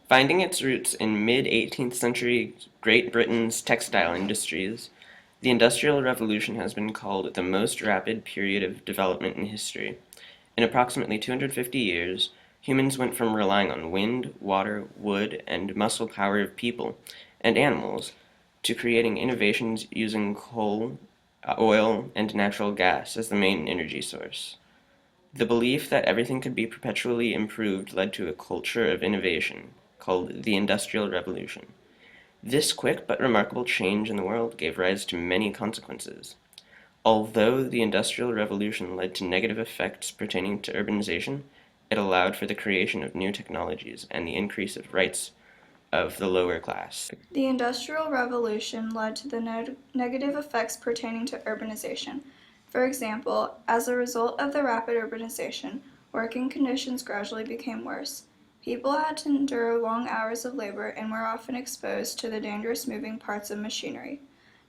Finding its roots in mid-18th century Great Britain's textile industries, the Industrial Revolution has been called the most rapid period of development in history. In approximately 250 years, humans went from relying on wind, water, wood, and muscle power of people and animals to creating innovations using coal, oil, and natural gas as the main energy source. The belief that everything could be perpetually improved led to a culture of innovation called the Industrial Revolution. This quick but remarkable change in the world gave rise to many consequences. Although the Industrial Revolution led to negative effects pertaining to urbanization, it allowed for the creation of new technologies and the increase of rights of the lower class. The Industrial Revolution led to the negative effects pertaining to urbanization. For example, as a result of the rapid urbanization, working conditions gradually became worse. People had to endure long hours of labor and were often exposed to the dangerous moving parts of machinery.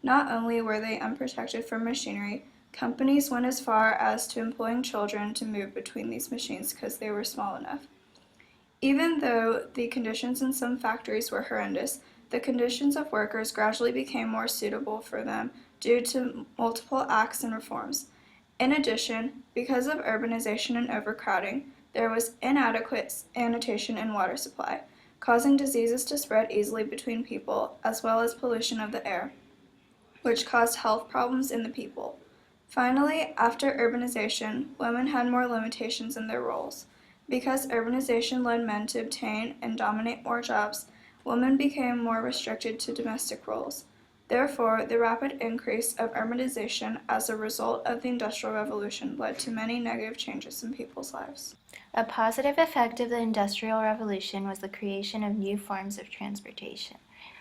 Not only were they unprotected from machinery, companies went as far as to employing children to move between these machines because they were small enough. Even though the conditions in some factories were horrendous, the conditions of workers gradually became more suitable for them due to multiple acts and reforms. In addition, because of urbanization and overcrowding, there was inadequate sanitation and water supply, causing diseases to spread easily between people, as well as pollution of the air, which caused health problems in the people. Finally, after urbanization, women had more limitations in their roles. Because urbanization led men to obtain and dominate more jobs, women became more restricted to domestic roles. Therefore, the rapid increase of urbanization as a result of the Industrial Revolution led to many negative changes in people's lives. A positive effect of the Industrial Revolution was the creation of new forms of transportation.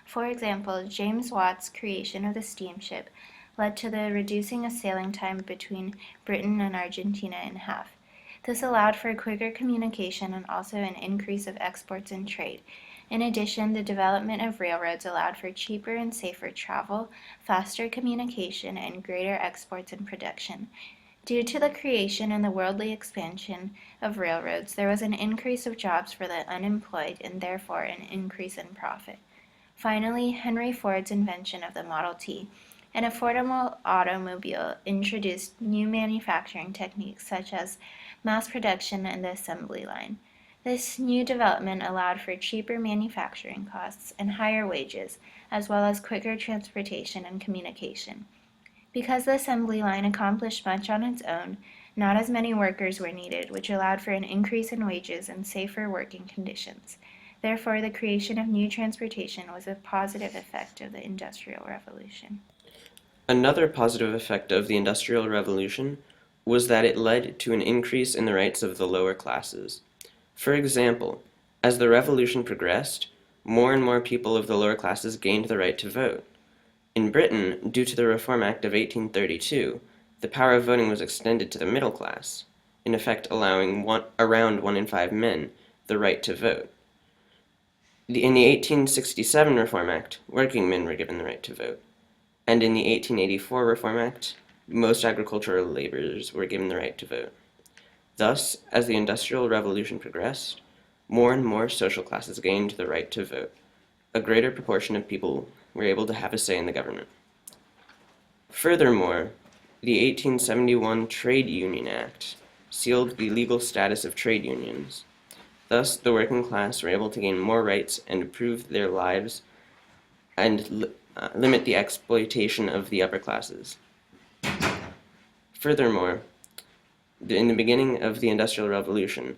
For example, James Watt's creation of the steamship led to the reducing of sailing time between Britain and Argentina in half. This allowed for quicker communication and also an increase of exports and trade. In addition, the development of railroads allowed for cheaper and safer travel, faster communication, and greater exports and production. Due to the creation and the worldly expansion of railroads, there was an increase of jobs for the unemployed and therefore an increase in profit. Finally, Henry Ford's invention of the Model T, an affordable automobile, introduced new manufacturing techniques such as mass production and the assembly line. This new development allowed for cheaper manufacturing costs and higher wages, as well as quicker transportation and communication. Because the assembly line accomplished much on its own, not as many workers were needed, which allowed for an increase in wages and safer working conditions. Therefore, the creation of new transportation was a positive effect of the Industrial Revolution. Another positive effect of the Industrial Revolution was that it led to an increase in the rights of the lower classes. For example, as the revolution progressed, more and more people of the lower classes gained the right to vote. In Britain, due to the Reform Act of 1832, the power of voting was extended to the middle class, in effect allowing around 1 in 5 men the right to vote. In the 1867 Reform Act, working men were given the right to vote. And in the 1884 Reform Act, most agricultural laborers were given the right to vote. Thus, as the Industrial Revolution progressed, more and more social classes gained the right to vote. A greater proportion of people were able to have a say in the government. Furthermore, the 1871 Trade Union Act sealed the legal status of trade unions. Thus, the working class were able to gain more rights and improve their lives and limit the exploitation of the upper classes. Furthermore, in the beginning of the Industrial Revolution,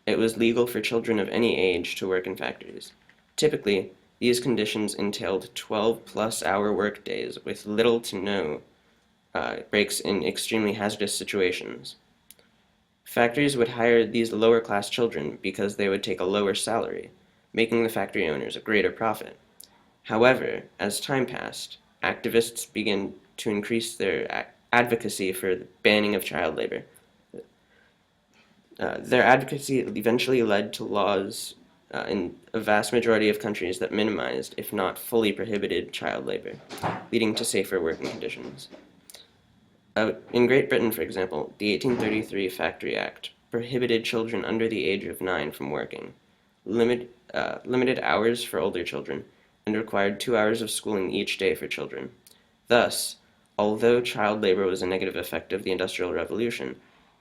it was legal for children of any age to work in factories. Typically, these conditions entailed 12-plus-hour workdays with little to no breaks in extremely hazardous situations. Factories would hire these lower-class children because they would take a lower salary, making the factory owners a greater profit. However, as time passed, activists began to increase their advocacy for the banning of child labor. Their advocacy eventually led to laws in a vast majority of countries that minimized, if not fully prohibited, child labor, leading to safer working conditions. In Great Britain, for example, the 1833 Factory Act prohibited children under the age of 9 from working, limited hours for older children, and required 2 hours of schooling each day for children. Thus, although child labor was a negative effect of the Industrial Revolution,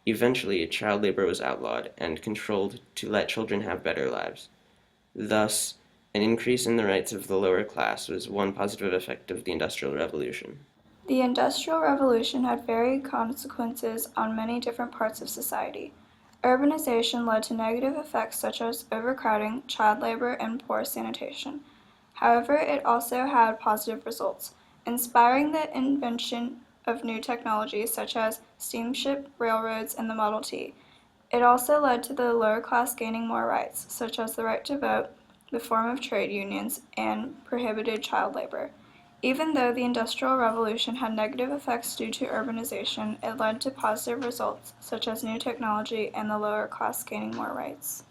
eventually child labor was outlawed and controlled to let children have better lives. Thus, an increase in the rights of the lower class was one positive effect of the Industrial Revolution. The Industrial Revolution had varied consequences on many different parts of society. Urbanization led to negative effects such as overcrowding, child labor, and poor sanitation. However, it also had positive results, inspiring the invention of new technologies such as steamship, railroads, and the Model T. It also led to the lower class gaining more rights, such as the right to vote, the form of trade unions, and prohibited child labor. Even though the Industrial Revolution had negative effects due to urbanization, it led to positive results, such as new technology and the lower class gaining more rights.